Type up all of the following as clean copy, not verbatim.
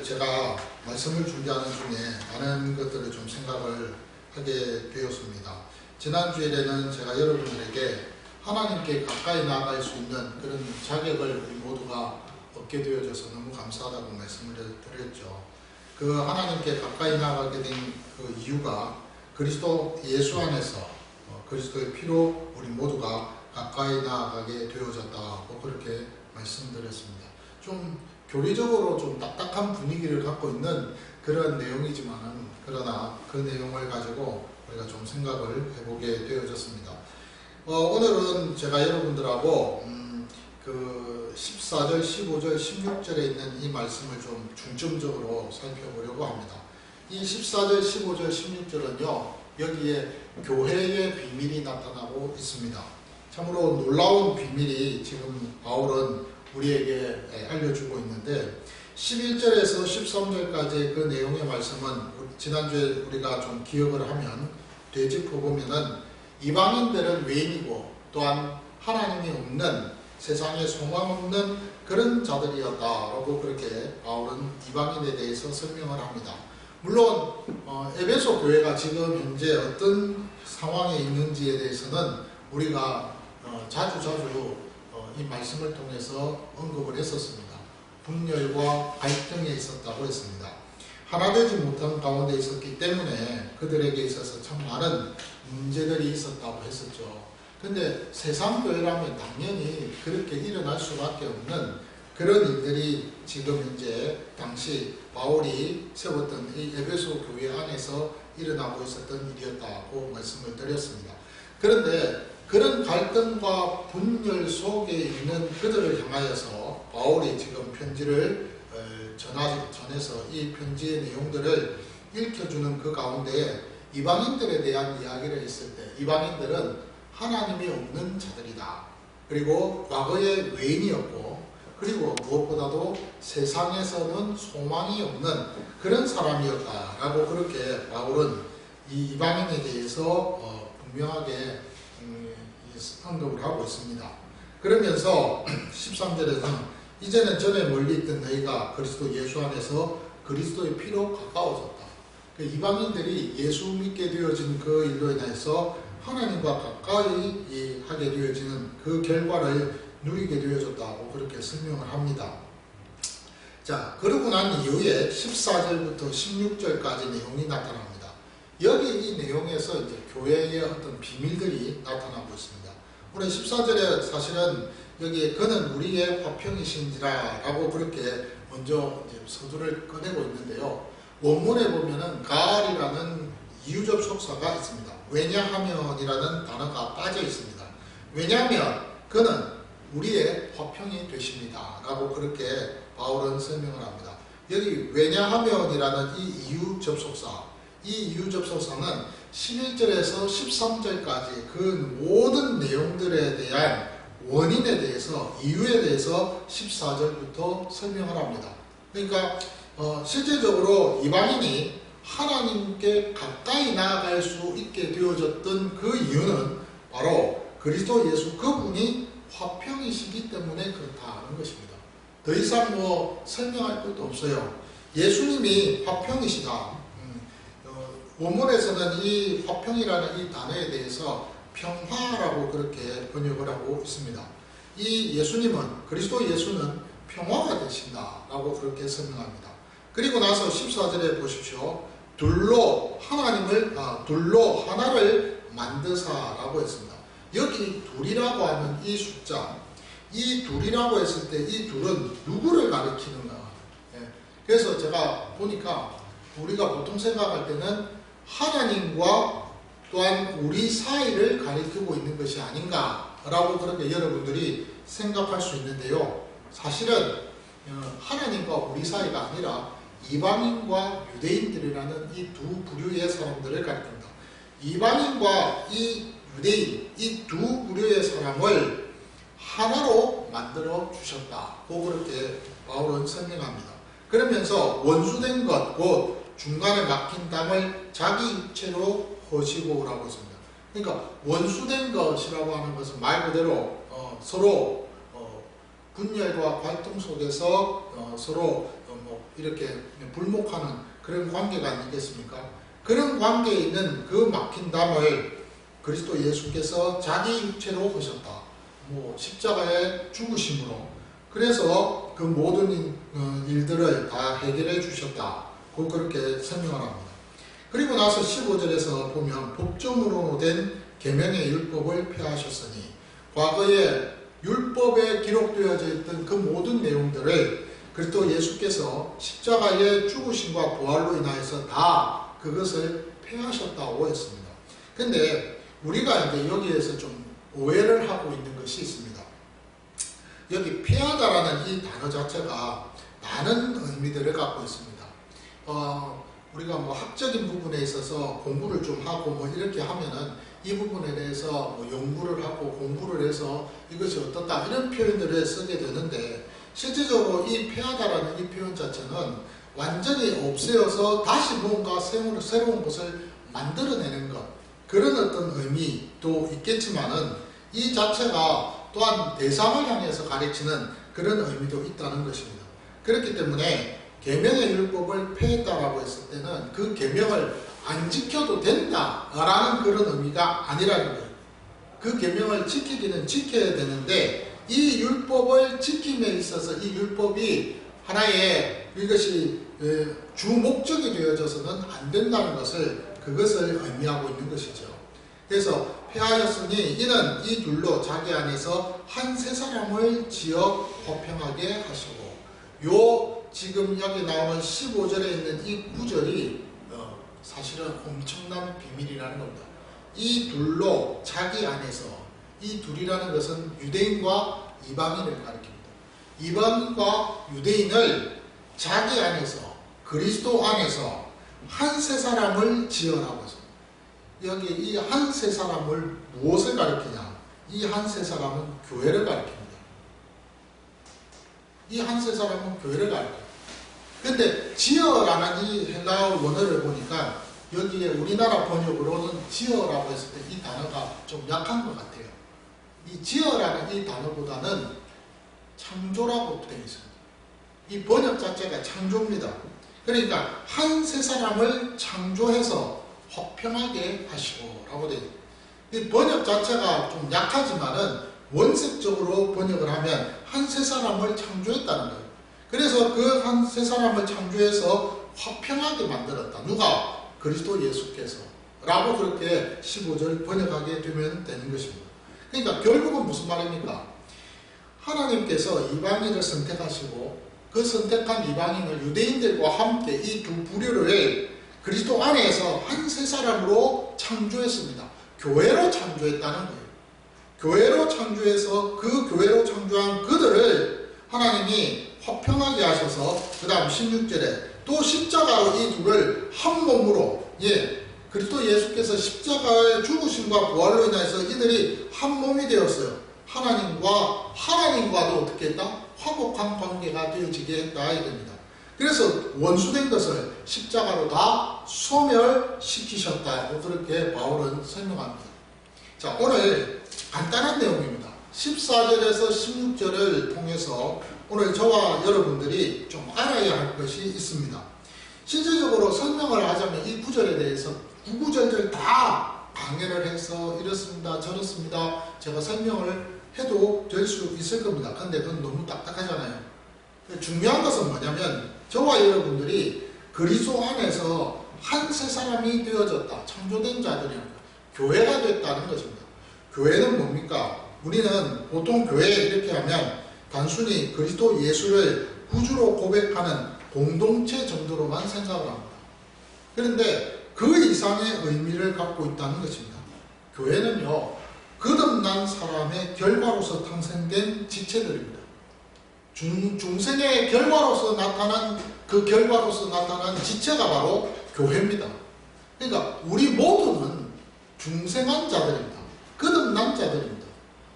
제가 말씀을 준비하는 중에 많은 것들을 좀 생각을 하게 되었습니다. 지난 주일에는 제가 여러분들에게 하나님께 가까이 나아갈 수 있는 그런 자격을 우리 모두가 얻게 되어져서 너무 감사하다고 말씀을 드렸죠. 그 하나님께 가까이 나아가게 된 그 이유가 그리스도 예수 안에서 그리스도의 피로 우리 모두가 가까이 나아가게 되어졌다고 그렇게 말씀드렸습니다. 좀 교리적으로 좀 딱딱한 분위기를 갖고 있는 그런 내용이지만은 그러나 그 내용을 가지고 우리가 좀 생각을 해보게 되어졌습니다. 오늘은 제가 여러분들하고 그 14절, 15절, 16절에 있는 이 말씀을 좀 중점적으로 살펴보려고 합니다. 이 14절, 15절, 16절은요, 여기에 교회의 비밀이 나타나고 있습니다. 참으로 놀라운 비밀이 지금 바울은 우리에게 알려주고 있는데 11절에서 13절까지의 그 내용의 말씀은 지난주에 우리가 좀 기억을 하면 되짚어보면은 이방인들은 외인이고 또한 하나님이 없는 세상에 소망 없는 그런 자들이었다라고 그렇게 바울은 이방인에 대해서 설명을 합니다. 물론 에베소 교회가 지금 현재 어떤 상황에 있는지에 대해서는 우리가 자주 이 말씀을 통해서 언급을 했었습니다. 분열과 갈등에 있었다고 했습니다. 하나 되지 못한 가운데 있었기 때문에 그들에게 있어서 참 많은 문제들이 있었다고 했었죠. 근데 세상 교회라면 당연히 그렇게 일어날 수밖에 없는 그런 일들이 지금 현재 당시 바울이 세웠던 이 에베소 교회 안에서 일어나고 있었던 일이었다고 말씀을 드렸습니다. 그런데 그런 갈등과 분열 속에 있는 그들을 향하여서 바울이 지금 편지를 전해서 이 편지의 내용들을 읽혀주는 그 가운데 이방인들에 대한 이야기를 했을 때 이방인들은 하나님이 없는 자들이다. 그리고 과거에 외인이었고 그리고 무엇보다도 세상에서는 소망이 없는 그런 사람이었다라고 그렇게 바울은 이 이방인에 대해서 분명하게 언급을 하고 있습니다. 그러면서 13절에서는 이제는 전에 멀리 있던 너희가 그리스도 예수 안에서 그리스도의 피로 가까워졌다. 그 이방인들이 예수 믿게 되어진 그 일로 인해서 하나님과 가까이 하게 되어지는 그 결과를 누리게 되어졌다고 그렇게 설명을 합니다. 자, 그러고 난 이후에 14절부터 16절까지 내용이 나타납니다. 여기 이 내용에서 이제 교회의 어떤 비밀들이 나타나고 있습니다. 우리 14절에 사실은 여기 그는 우리의 화평이신지라 라고 그렇게 먼저 이제 서두를 꺼내고 있는데요. 원문에 보면은 가을이라는 이유접속사가 있습니다. 왜냐하면이라는 단어가 빠져 있습니다. 왜냐하면 그는 우리의 화평이 되십니다. 라고 그렇게 바울은 설명을 합니다. 여기 왜냐하면이라는 이 이유접속사, 이 이유접속사는 11절에서 13절까지 그 모든 내용들에 대한 원인에 대해서, 이유에 대해서 14절부터 설명을 합니다. 그러니까 실제적으로 이방인이 하나님께 가까이 나아갈 수 있게 되어졌던 그 이유는 바로 그리스도 예수 그분이 화평이시기 때문에 그렇다는 것입니다. 더 이상 설명할 것도 없어요. 예수님이 화평이시다. 원문에서는 이 화평이라는 이 단어에 대해서 평화라고 그렇게 번역을 하고 있습니다. 이 예수님은, 그리스도 예수는 평화가 되신다라고 그렇게 설명합니다. 그리고 나서 14절에 보십시오. 둘로 하나를 만드사라고 했습니다. 여기 둘이라고 하는 이 숫자, 이 둘이라고 했을 때 이 둘은 누구를 가리키는가? 그래서 제가 보니까 우리가 보통 생각할 때는 하나님과 또한 우리 사이를 가리키고 있는 것이 아닌가라고 그렇게 여러분들이 생각할 수 있는데요. 사실은 하나님과 우리 사이가 아니라 이방인과 유대인들이라는 이 두 부류의 사람들을 가리킵니다. 이방인과 이 유대인, 이 두 부류의 사람을 하나로 만들어 주셨다고 그렇게 바울은 설명합니다. 그러면서 원수된 것, 곧 중간에 막힌 땅을 자기 입체로 허시고라고 했습니다. 그러니까 원수된 것이라고 하는 것은 말 그대로 서로 분열과 갈등 속에서 서로 이렇게 불목하는 그런 관계가 아니겠습니까? 그런 관계에 있는 그 막힌 담을 그리스도 예수께서 자기 육체로 하셨다. 십자가의 죽으심으로. 그래서 그 모든 일들을 다 해결해 주셨다. 그렇게 설명을 합니다. 그리고 나서 15절에서 보면 법정으로 된 계명의 율법을 폐하셨으니, 과거에 율법에 기록되어져 있던 그 모든 내용들을 그리스도 예수께서 십자가의 죽으심과 부활로 인하여서 다 그것을 폐하셨다고 했습니다. 근데 우리가 이제 여기에서 좀 오해를 하고 있는 것이 있습니다. 여기 폐하다라는 이 단어 자체가 많은 의미들을 갖고 있습니다. 우리가 학적인 부분에 있어서 공부를 좀 하고 이렇게 하면은 이 부분에 대해서 연구를 하고 공부를 해서 이것이 어떻다 이런 표현들을 쓰게 되는데, 실질적으로 이 폐하다라는 이 표현 자체는 완전히 없애어서 다시 뭔가 새로운 것을 만들어내는 것, 그런 어떤 의미도 있겠지만은 이 자체가 또한 대상을 향해서 가르치는 그런 의미도 있다는 것입니다. 그렇기 때문에 계명의 율법을 폐했다라고 했을 때는 그 계명을 안 지켜도 된다라는 그런 의미가 아니라는 거예요. 그 계명을 지키기는 지켜야 되는데, 이 율법을 지킴에 있어서 이 율법이 하나의 이것이 주 목적이 되어져서는 안 된다는 것을, 그것을 의미하고 있는 것이죠. 그래서 폐하였으니 이는 이 둘로 자기 안에서 한 세 사람을 지어 화평하게 하시고, 지금 여기 나오는 15절에 있는 이 구절이 사실은 엄청난 비밀이라는 겁니다. 이 둘로 자기 안에서, 이 둘이라는 것은 유대인과 이방인을 가리킵니다. 이방인과 유대인을 자기 안에서, 그리스도 안에서 한 세 사람을 지어라고 했습니다. 여기 이 한 세 사람을 무엇을 가리키냐? 이 한 세 사람은 교회를 가리킵니다. 이 한 세 사람은 교회를 가리킵니다. 근데 지어라는 이 헬라어 원어를 보니까 여기에 우리나라 번역으로는 지어라고 했을 때 이 단어가 좀 약한 것 같아요. 이 지어라는 이 단어보다는 창조라고 되어 있습니다. 이 번역 자체가 창조입니다. 그러니까 한 세 사람을 창조해서 화평하게 하시고 라고 되어 있습니다. 이 번역 자체가 좀 약하지만은 원색적으로 번역을 하면 한 세 사람을 창조했다는 거예요. 그래서 그 한 세 사람을 창조해서 화평하게 만들었다. 누가? 그리스도 예수께서. 라고 그렇게 15절 번역하게 되면 되는 것입니다. 그러니까 결국은 무슨 말입니까? 하나님께서 이방인을 선택하시고 그 선택한 이방인을 유대인들과 함께 이 두 부류를 그리스도 안에서 한 세 사람으로 창조했습니다. 교회로 창조했다는 거예요. 교회로 창조해서 그 교회로 창조한 그들을 하나님이 화평하게 하셔서 그 다음 16절에 또 십자가로 이 둘을 한 몸으로, 그리스도 예수께서 십자가의 죽으심과 부활로 인해서 이들이 한 몸이 되었어요. 하나님과도 어떻게 했다? 화목한 관계가 되어지게 했다 이겁니다. 그래서 원수된 것을 십자가로 다 소멸시키셨다. 그렇게 바울은 설명합니다. 자, 오늘 간단한 내용입니다. 14절에서 16절을 통해서 오늘 저와 여러분들이 좀 알아야 할 것이 있습니다. 실질적으로 설명을 하자면 이 구절에 대해서 구구절절 다 강해를 해서 이렇습니다, 저렇습니다, 제가 설명을 해도 될 수 있을 겁니다. 근데 그건 너무 딱딱하잖아요. 중요한 것은 뭐냐면 저와 여러분들이 그리스도 안에서 한 세 사람이 되어졌다, 창조된 자들이라는 것, 교회가 됐다는 것입니다. 교회는 뭡니까? 우리는 보통 교회 이렇게 하면 단순히 그리스도 예수를 구주로 고백하는 공동체 정도로만 생각을 합니다. 그런데 그 이상의 의미를 갖고 있다는 것입니다. 교회는요, 거듭난 사람의 결과로서 탄생된 지체들입니다. 중생의 결과로서 나타난 그 결과로서 나타난 지체가 바로 교회입니다. 그러니까 우리 모두는 중생한 자들입니다. 거듭난 자들입니다.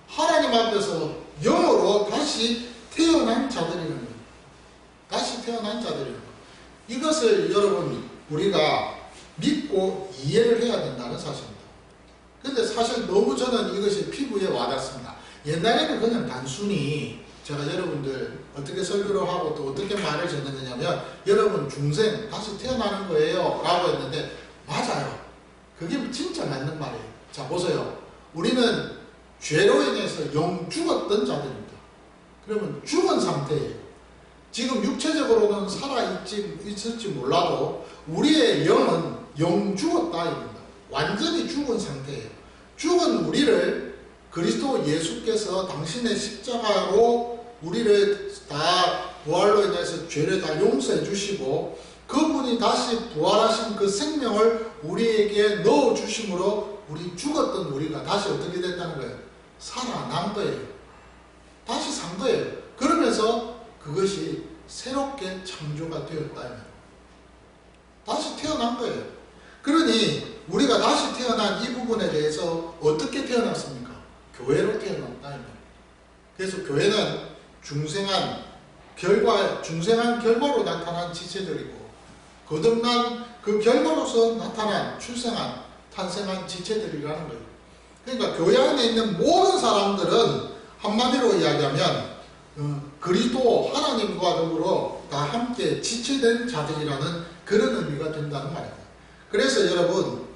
하나님 앞에서 영으로 다시 태어난 자들이라는 거예요. 다시 태어난 자들이라는 거예요. 이것을 여러분 우리가 믿고 이해를 해야 된다는 사실입니다. 근데 사실 너무 저는 이것이 피부에 와닿습니다. 옛날에는 그냥 단순히 제가 여러분들 어떻게 설교를 하고 또 어떻게 말을 전했느냐면 여러분 중생 다시 태어나는 거예요 라고 했는데 맞아요. 그게 진짜 맞는 말이에요. 자 보세요. 우리는 죄로 인해서 영 죽었던 자들입니다. 그러면 죽은 상태예요. 지금 육체적으로는 살아있을지 몰라도 우리의 영은 영 죽었다 입니다. 완전히 죽은 상태예요. 죽은 우리를 그리스도 예수께서 당신의 십자가로 우리를 다 부활로 인해서 죄를 다 용서해 주시고 그분이 다시 부활하신 그 생명을 우리에게 넣어 주심으로 우리 죽었던 우리가 다시 어떻게 됐다는 거예요? 살아난 거예요. 다시 산 거예요. 그러면서 그것이 새롭게 창조가 되었다. 다시 태어난 거예요. 그러니 우리가 다시 태어난 이 부분에 대해서 어떻게 태어났습니까? 교회로 태어났다. 그래서 교회는 중생한 결과로 나타난 지체들이고 거듭난 그 결과로서 나타난 탄생한 지체들이라는 거예요. 그러니까 교회 안에 있는 모든 사람들은 한마디로 이야기하면 그리스도 하나님과 더불어 다 함께 지체된 자들이라는 그런 의미가 된다는 말입니다. 그래서 여러분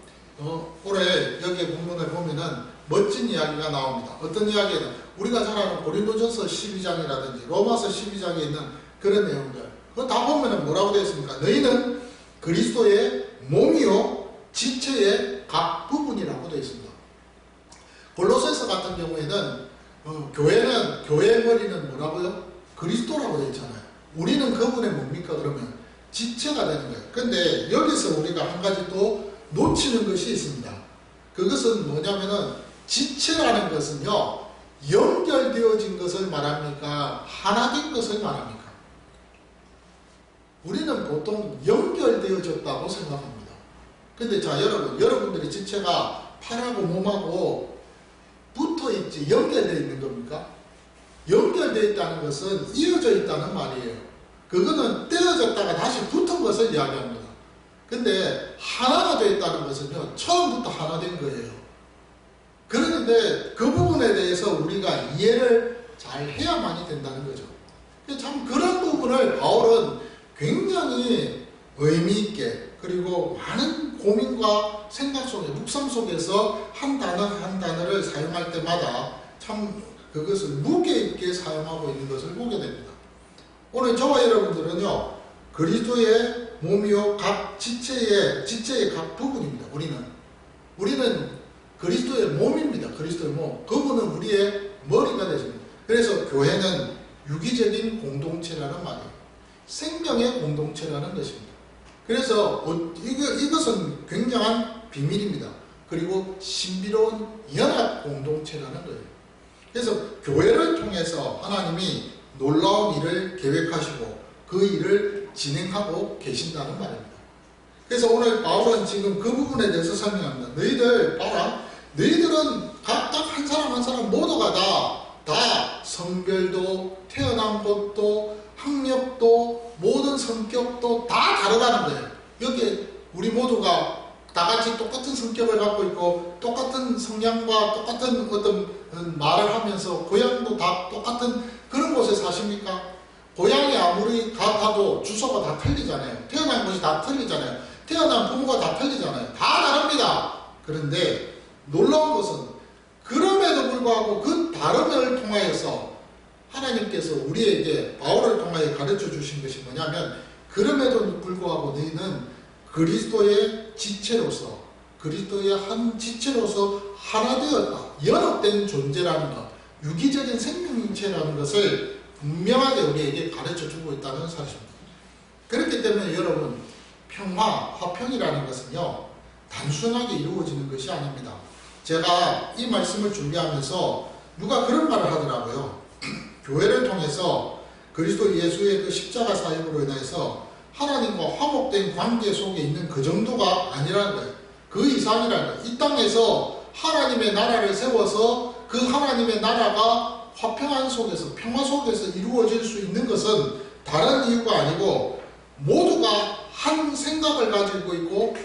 올해 여기 본문을 보면은 멋진 이야기가 나옵니다. 어떤 이야기는 우리가 잘 아는 고린도전서 12장이라든지 로마서 12장에 있는 그런 내용들 그거 다 보면은 뭐라고 되어 있습니까? 너희는 그리스도의 몸이요 지체의 각 부분이라고 되어 있습니다. 골로새서 같은 경우에는 교회의 머리는 뭐라고요? 그리스도라고 되어 있잖아요. 우리는 그분의 뭡니까? 그러면 지체가 되는 거예요. 근데 여기서 우리가 한 가지 또 놓치는 것이 있습니다. 그것은 뭐냐면은 지체라는 것은요 연결되어진 것을 말합니까? 하나 된 것을 말합니까? 우리는 보통 연결되어졌다고 생각합니다. 근데 자 여러분들의 지체가 팔하고 몸하고 붙어있지 연결되어 있는 겁니까? 연결되어 있다는 것은 이어져 있다는 말이에요. 그거는 떼어졌다가 다시 붙은 것을 이야기합니다. 근데 하나가 되어 있다는 것은요 처음부터 하나 된 거예요. 그런데 그 부분에 대해서 우리가 이해를 잘 해야만이 된다는 거죠. 참 그런 부분을 바울은 굉장히 의미있게 그리고 많은 고민과 생각 속에 묵상 속에서 한 단어 한 단어를 사용할 때마다 참 그것을 무게 있게 사용하고 있는 것을 보게 됩니다. 오늘 저와 여러분들은요 그리스도의 몸이요 각 지체의 각 부분입니다. 우리는 그리스도의 몸입니다. 그리스도의 몸. 그분은 우리의 머리가 되십니다. 그래서 교회는 유기적인 공동체라는 말이에요. 생명의 공동체라는 것입니다. 그래서 이것은 굉장한 비밀입니다. 그리고 신비로운 연합 공동체라는 거예요. 그래서 교회를 통해서 하나님이 놀라운 일을 계획하시고 그 일을 진행하고 계신다는 말입니다. 그래서 오늘 바울은 지금 그 부분에 대해서 설명합니다. 너희들 봐라. 너희들은 각각 한 사람 한 사람 모두가 다 성별도 태어난 것도 학력도 모든 성격도 다 다르다는 거예요. 여기 우리 모두가 다 같이 똑같은 성격을 갖고 있고 똑같은 성향과 똑같은 어떤 말을 하면서 고향도 다 똑같은 그런 곳에 사십니까? 고향이 아무리 가도 주소가 다 틀리잖아요. 태어난 곳이 다 틀리잖아요. 태어난 부모가 다 틀리잖아요. 다 다릅니다. 그런데 놀라운 것은 그럼에도 불구하고 그 다름을 통하여서 하나님께서 우리에게 바울을 통하여 가르쳐 주신 것이 뭐냐면 그럼에도 불구하고 너희는 그리스도의 지체로서 그리스도의 한 지체로서 하나 되었다. 연합된 존재라는 것, 유기적인 생명체라는 것을 분명하게 우리에게 가르쳐 주고 있다는 사실입니다. 그렇기 때문에 여러분 화평이라는 것은요 단순하게 이루어지는 것이 아닙니다. 제가 이 말씀을 준비하면서 누가 그런 말을 하더라고요. 교회를 통해서 그리스도 예수의 그 십자가 사역으로 인해서 하나님과 화목된 관계 속에 있는 그 정도가 아니라는 거예요. 그 이상이라는 거예요. 이 땅에서 하나님의 나라를 세워서 그 하나님의 나라가 화평한 속에서 평화 속에서 이루어질 수 있는 것은 다른 이유가 아니고 모두가 한 생각을 가지고 있고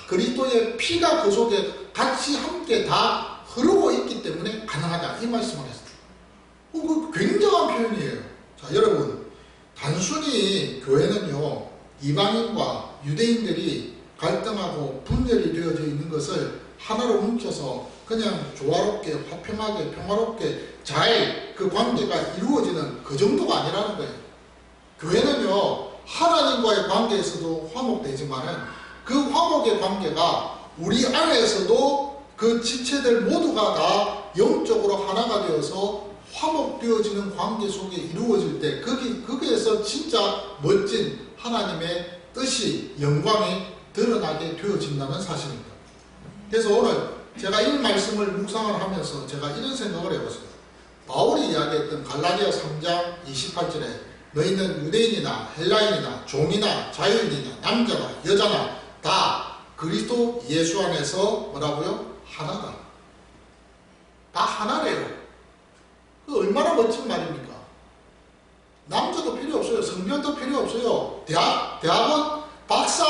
그리스도의 피가 그 속에 같이 함께 다 흐르고 있기 때문에 가능하다. 이 말씀을 했습니다. 그 굉장한 표현이에요. 자, 여러분, 단순히 교회는요, 이방인과 유대인들이 갈등하고 분열이 되어져 있는 것을 하나로 뭉쳐서 그냥 조화롭게, 화평하게, 평화롭게 잘 그 관계가 이루어지는 그 정도가 아니라는 거예요. 교회는요, 하나님과의 관계에서도 화목되지만은 그 화목의 관계가 우리 안에서도 그 지체들 모두가 다 영적으로 하나가 되어서 화목되어지는 관계 속에 이루어질 때 거기에서 진짜 멋진 하나님의 뜻이, 영광이 드러나게 되어진다는 사실입니다. 그래서 오늘 제가 이 말씀을 묵상을 하면서 제가 이런 생각을 해봤어요. 바울이 이야기했던 갈라디아 3장 28절에 너희는 유대인이나 헬라인이나 종이나 자유인이나 남자나 여자나 다 그리스도 예수 안에서 뭐라고요? 하나다. 다 하나래요. 그 얼마나 멋진 말입니까? 남자도 필요 없어요. 성별도 필요 없어요. 대학원, 박사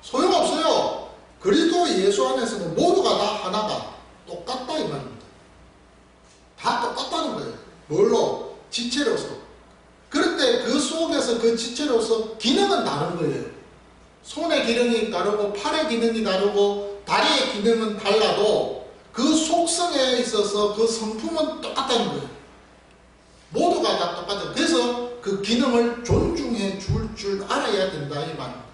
소용없어요. 그리스도 예수 안에서는 모두가 다 하나다. 똑같다 이 말입니다. 다 똑같다는 거예요. 뭘로? 지체로서. 그런데 그 속에서 그 지체로서 기능은 다른 거예요. 손의 기능이 다르고 팔의 기능이 다르고 다리의 기능은 달라도 그 속성에 있어서 그 성품은 똑같다는 거예요. 모두가 다 똑같아요. 그래서 그 기능을 존중해 줄 알아야 된다 이 말입니다.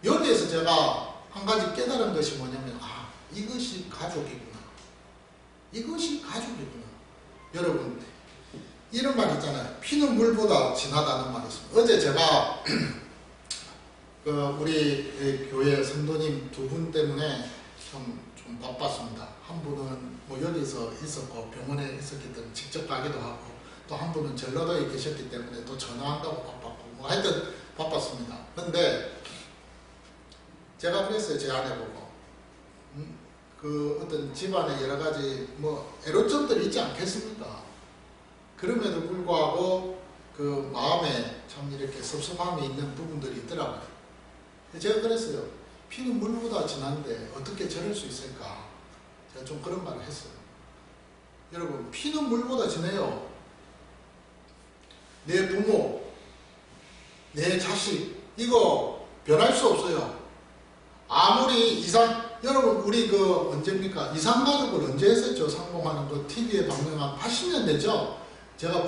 여기에서 제가 한 가지 깨달은 것이 뭐냐면 이것이 가족이구나. 이것이 가족이구나. 여러분 이런 말 있잖아요. 피는 물보다 진하다는 말이 있습니다. 어제 제가 우리 교회 성도님 두 분 때문에 좀 바빴습니다. 한 분은 뭐 여기서 있었고 병원에 있었기 때문에 직접 가기도 하고 또 한 분은 전라도에 계셨기 때문에 또 전화한다고 바빴고 뭐 하여튼 바빴습니다. 근데 제가 그랬어요. 제 아내 보고 그 어떤 집안에 여러 가지 뭐 애로점들이 있지 않겠습니까? 그럼에도 불구하고 그 마음에 참 이렇게 섭섭함이 있는 부분들이 있더라고요. 제가 그랬어요. 피는 물보다 진한데 어떻게 저럴 수 있을까? 제가 좀 그런 말을 했어요. 여러분 피는 물보다 진해요. 내 부모, 내 자식 이거 변할 수 없어요. 아무리 여러분 우리 언제입니까? 이상가족을 언제 했었죠? 상봉하는 거 TV에 방영한 80년 되죠? 제가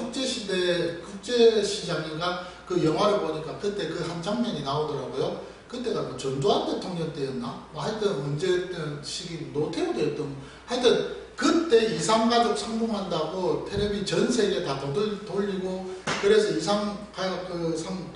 국제시장인가 그 영화를 보니까 그때 그 한 장면이 나오더라고요. 그때가 뭐 전두환 대통령 때였나? 뭐 하여튼 언제였던 시기 노태우 때였던 하여튼 그때 이상가족 상봉한다고 텔레비 전 세계 다 돌리고 그래서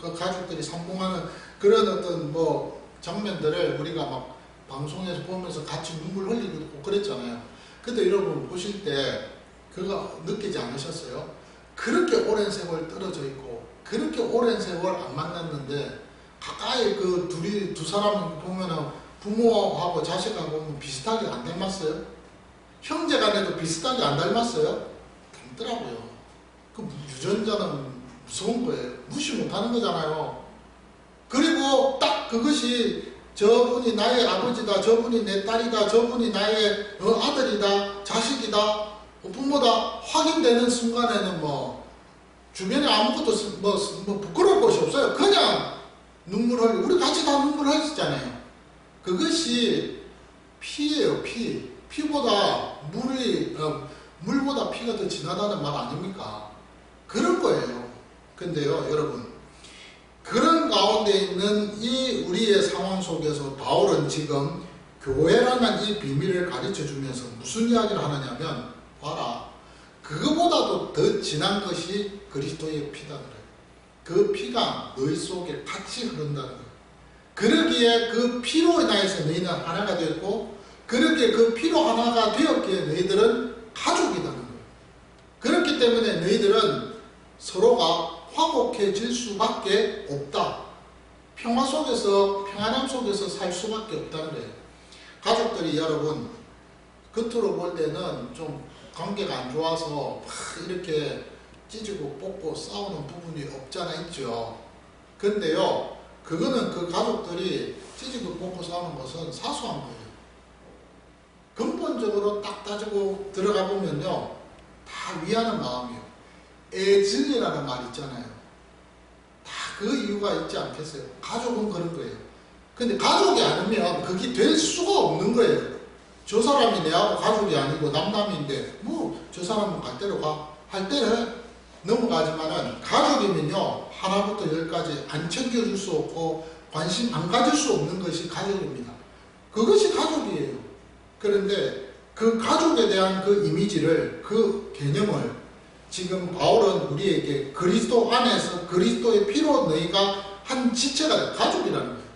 가족들이 상봉하는 그런 어떤 뭐 장면들을 우리가 막 방송에서 보면서 같이 눈물 흘리고 그랬잖아요. 근데 여러분 보실 때 그거 느끼지 않으셨어요? 그렇게 오랜 세월 떨어져 있고 그렇게 오랜 세월 안 만났는데 가까이 두 사람 보면은 부모하고 자식하고 비슷하게 안 닮았어요? 형제 간에도 비슷하게 안 닮았어요? 닮더라고요. 그 유전자는 무서운 거예요. 무시 못하는 거잖아요. 그리고 딱 그것이 저분이 나의 아버지다, 저분이 내 딸이다, 저분이 나의 아들이다, 자식이다, 부모다 확인되는 순간에는 뭐 주변에 아무것도 뭐 부끄러울 것이 없어요. 그냥 눈물 흘리고 우리 같이 다 눈물 흘렸잖아요. 그것이 피예요. 피보다 물보다 피가 더 진하다는 말 아닙니까? 그런 거예요. 근데요 여러분 그런 가운데 있는 이 우리의 상황 속에서 바울은 지금 교회라는 이 비밀을 가르쳐 주면서 무슨 이야기를 하느냐면 봐라 그거보다도 더 진한 것이 그리스도의 피다 그래요. 그 피가 너희 속에 같이 흐른다는 거예요. 그러기에 그 피로 인하여서 너희는 하나가 되었고 그렇게 그 피로 하나가 되었기에 너희들은 가족이라는 거예요. 그렇기 때문에 너희들은 서로가 화목해질 수밖에 없다. 평화 속에서 평안함 속에서 살 수밖에 없다는 거예요. 가족들이 여러분 겉으로 볼 때는 좀 관계가 안 좋아서 막 이렇게 찢고 뽑고 싸우는 부분이 없잖아 있죠. 근데요 그거는 그 가족들이 찢고 뽑고 싸우는 것은 사소한 거예요. 근본적으로 딱 따지고 들어가 보면요 다 위하는 마음이에요. 애증이라는 말 있잖아요. 다 그 이유가 있지 않겠어요? 가족은 그런 거예요. 근데 가족이 아니면 그게 될 수가 없는 거예요. 저 사람이 내하고 가족이 아니고 남남인데 뭐 저 사람은 갈 대로 가. 할 때는 넘어가지만은 가족이면요 하나부터 열까지 안 챙겨줄 수 없고 관심 안 가질 수 없는 것이 가족입니다. 그것이 가족이에요. 그런데 그 가족에 대한 그 이미지를, 그 개념을 지금 바울은 우리에게 그리스도 안에서 그리스도의 피로 너희가 한 지체가 가족이라는 거예요.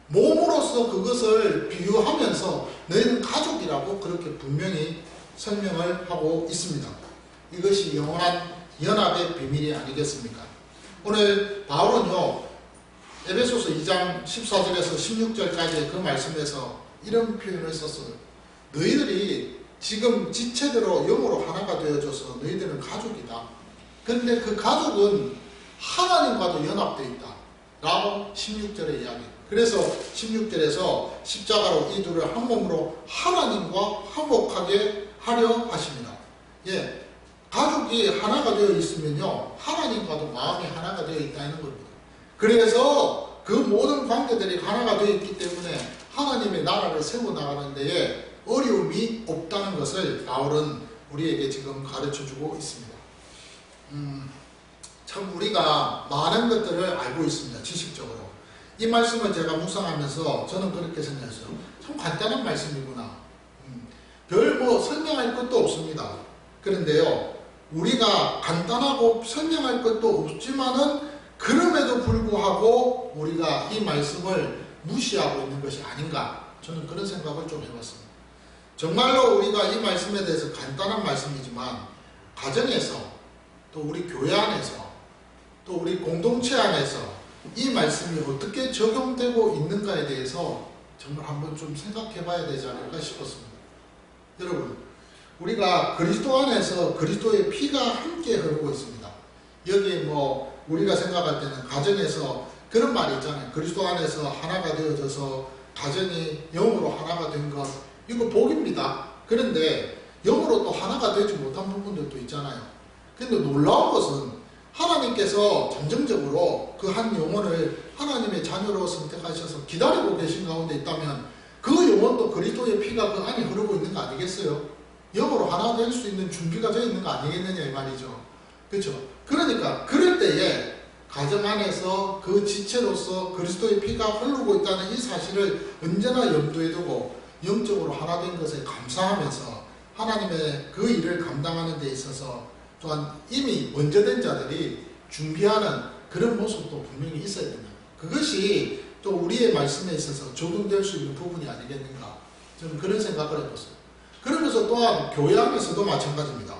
몸으로서 그것을 비유하면서 너희는 가족이라고 그렇게 분명히 설명을 하고 있습니다. 이것이 영원한 연합의 비밀이 아니겠습니까? 오늘 바울은요 에베소서 2장 14절에서 16절까지 그 말씀에서 이런 표현을 썼어요. 너희들이 지금 지체대로 영으로 하나가 되어져서 너희들은 가족이다. 그런데 그 가족은 하나님과도 연합되어 있다 라고 16절에 이야기해요. 그래서 16절에서 십자가로 이 둘을 한 몸으로 하나님과 화목하게 하려 하십니다. 예, 가족이 하나가 되어 있으면요 하나님과도 마음이 하나가 되어 있다는 겁니다. 그래서 그 모든 관계들이 하나가 되어 있기 때문에 하나님의 나라를 세워나가는 데에 어려움이 없다는 것을 바울은 우리에게 지금 가르쳐주고 있습니다. 참 우리가 많은 것들을 알고 있습니다. 지식적으로. 이 말씀을 제가 묵상하면서 저는 그렇게 생각했어요. 참 간단한 말씀이구나. 별 뭐 설명할 것도 없습니다. 그런데요 우리가 간단하고 설명할 것도 없지만은 그럼에도 불구하고 우리가 이 말씀을 무시하고 있는 것이 아닌가, 저는 그런 생각을 좀 해봤습니다. 정말로 우리가 이 말씀에 대해서 간단한 말씀이지만 가정에서 또 우리 교회 안에서 또 우리 공동체 안에서 이 말씀이 어떻게 적용되고 있는가에 대해서 정말 한번 좀 생각해 봐야 되지 않을까 싶었습니다. 여러분, 우리가 그리스도 안에서 그리스도의 피가 함께 흐르고 있습니다. 여기 뭐 우리가 생각할 때는 가정에서 그런 말이 있잖아요. 그리스도 안에서 하나가 되어져서 가정이 영으로 하나가 된 것, 이거 복입니다. 그런데 영으로 또 하나가 되지 못한 부분들도 있잖아요. 근데 놀라운 것은 하나님께서 잠정적으로 그 한 영혼을 하나님의 자녀로 선택하셔서 기다리고 계신 가운데 있다면 그 영혼도 그리스도의 피가 그 안에 흐르고 있는 거 아니겠어요? 영으로 하나 될 수 있는 준비가 되어 있는 거 아니겠느냐 이 말이죠. 그렇죠? 그러니까 그럴 때에 가정 안에서 그 지체로서 그리스도의 피가 흐르고 있다는 이 사실을 언제나 염두에 두고 영적으로 하나 된 것에 감사하면서 하나님의 그 일을 감당하는 데 있어서 또한 이미 먼저 된 자들이 준비하는 그런 모습도 분명히 있어야 된다. 그것이 또 우리의 말씀에 있어서 적용될 수 있는 부분이 아니겠는가, 저는 그런 생각을 해봤어요. 그러면서 또한 교회 안에서도 마찬가지입니다.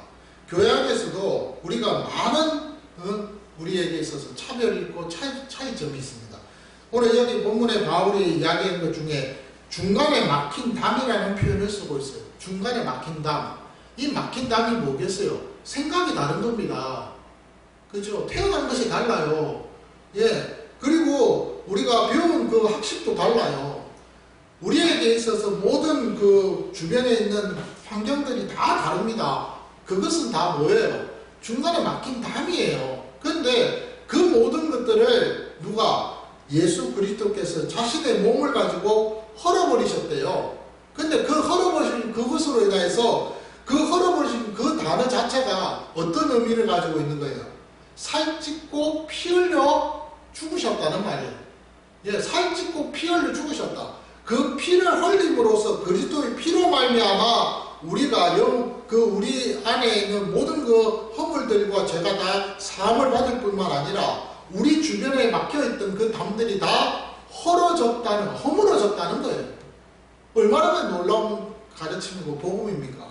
교회 안에서도 우리가 많은 우리에게 있어서 차별이 있고 차이점이 있습니다. 오늘 여기 본문에 바울이 이야기한 것 중에 중간에 막힌 담이라는 표현을 쓰고 있어요. 중간에 막힌 담. 이 막힌 담이 뭐겠어요? 생각이 다른 겁니다. 그죠? 태어난 것이 달라요. 예. 그리고 우리가 배운 그 학식도 달라요. 우리에게 있어서 모든 그 주변에 있는 환경들이 다 다릅니다. 그것은 다 뭐예요? 중간에 막힌 담이에요. 그런데 그 모든 것들을 누가? 예수 그리스도께서 자신의 몸을 가지고 헐어버리셨대요. 근데 그 헐어버린 그것으로 인해서 그 헐어버린 그 단어 자체가 어떤 의미를 가지고 있는 거예요? 살찌고 피 흘려 죽으셨다는 말이에요. 예, 살찌고 피 흘려 죽으셨다. 그 피를 흘림으로써 그리스도의 피로 말미암아 우리가 우리 안에 있는 모든 그 허물들과 죄가 다 사함을 받을 뿐만 아니라 우리 주변에 막혀있던 그 담들이 다 허물어졌다는 거예요. 얼마나 놀라운 가르침이고 복음입니까?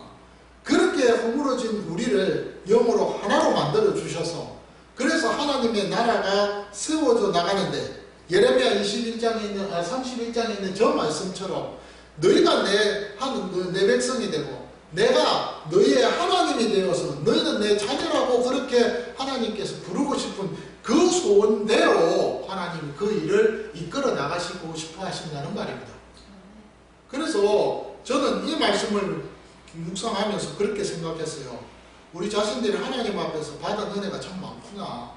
그렇게 허물어진 우리를 영으로 하나로 만들어 주셔서 그래서 하나님의 나라가 세워져 나가는데 예레미야 31장에 있는 저 말씀처럼 너희가 내 백성이 되고 내가 너희의 하나님이 되어서 너희는 내 자녀라고 그렇게 하나님께서 부르고 싶은 그 소원대로 하나님이 그 일을 이끌어 나가시고 싶어 하신다는 말입니다. 그래서 저는 이 말씀을 묵상하면서 그렇게 생각했어요. 우리 자신들이 하나님 앞에서 받은 은혜가 참 많구나.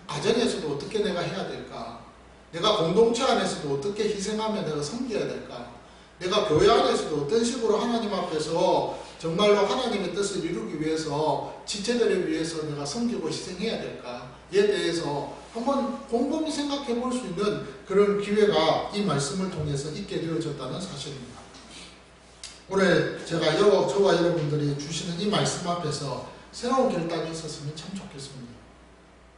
가정에서도 어떻게 내가 해야 될까? 내가 공동체 안에서도 어떻게 희생하며 내가 섬겨야 될까? 내가 교회 안에서도 어떤 식으로 하나님 앞에서 정말로 하나님의 뜻을 이루기 위해서 지체들을 위해서 내가 섬기고 희생해야 될까에 대해서 한번 곰곰이 생각해 볼 수 있는 그런 기회가 이 말씀을 통해서 있게 되어졌다는 사실입니다. 오늘 제가 저와 여러분들이 주시는 이 말씀 앞에서 새로운 결단이 있었으면 참 좋겠습니다.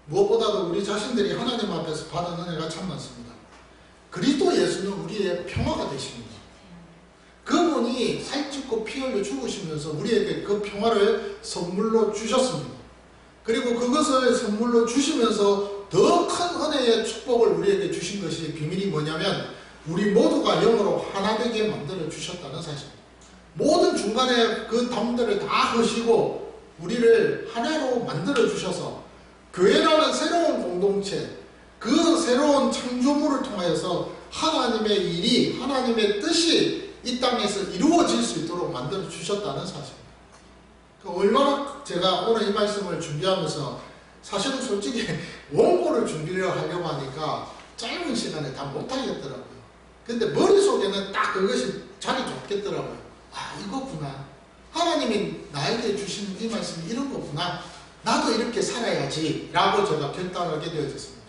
무엇보다도 우리 자신들이 하나님 앞에서 받은 은혜가 참 많습니다. 그리스도 예수는 우리의 평화가 되십니다. 그분이 살찌고 피 흘려 죽으시면서 우리에게 그 평화를 선물로 주셨습니다. 그리고 그것을 선물로 주시면서 더 큰 은혜의 축복을 우리에게 주신 것이 비밀이 뭐냐면 우리 모두가 영으로 하나 되게 만들어 주셨다는 사실입니다. 모든 중간에 그 담들을 다 하시고 우리를 하나로 만들어 주셔서 교회라는 새로운 공동체, 그 새로운 창조물을 통해서 하나님의 일이, 하나님의 뜻이 이 땅에서 이루어질 수 있도록 만들어 주셨다는 사실입니다. 얼마나 제가 오늘 이 말씀을 준비하면서 사실은 솔직히 원고를 준비를 하려고 하니까 짧은 시간에 다 못하겠더라고요. 근데 머릿속에는 딱 그것이 자리 잡겠더라고요. 아, 이거구나. 하나님이 나에게 주신 이 말씀이 이런 거구나. 나도 이렇게 살아야지 라고 제가 결단하게 되어졌습니다.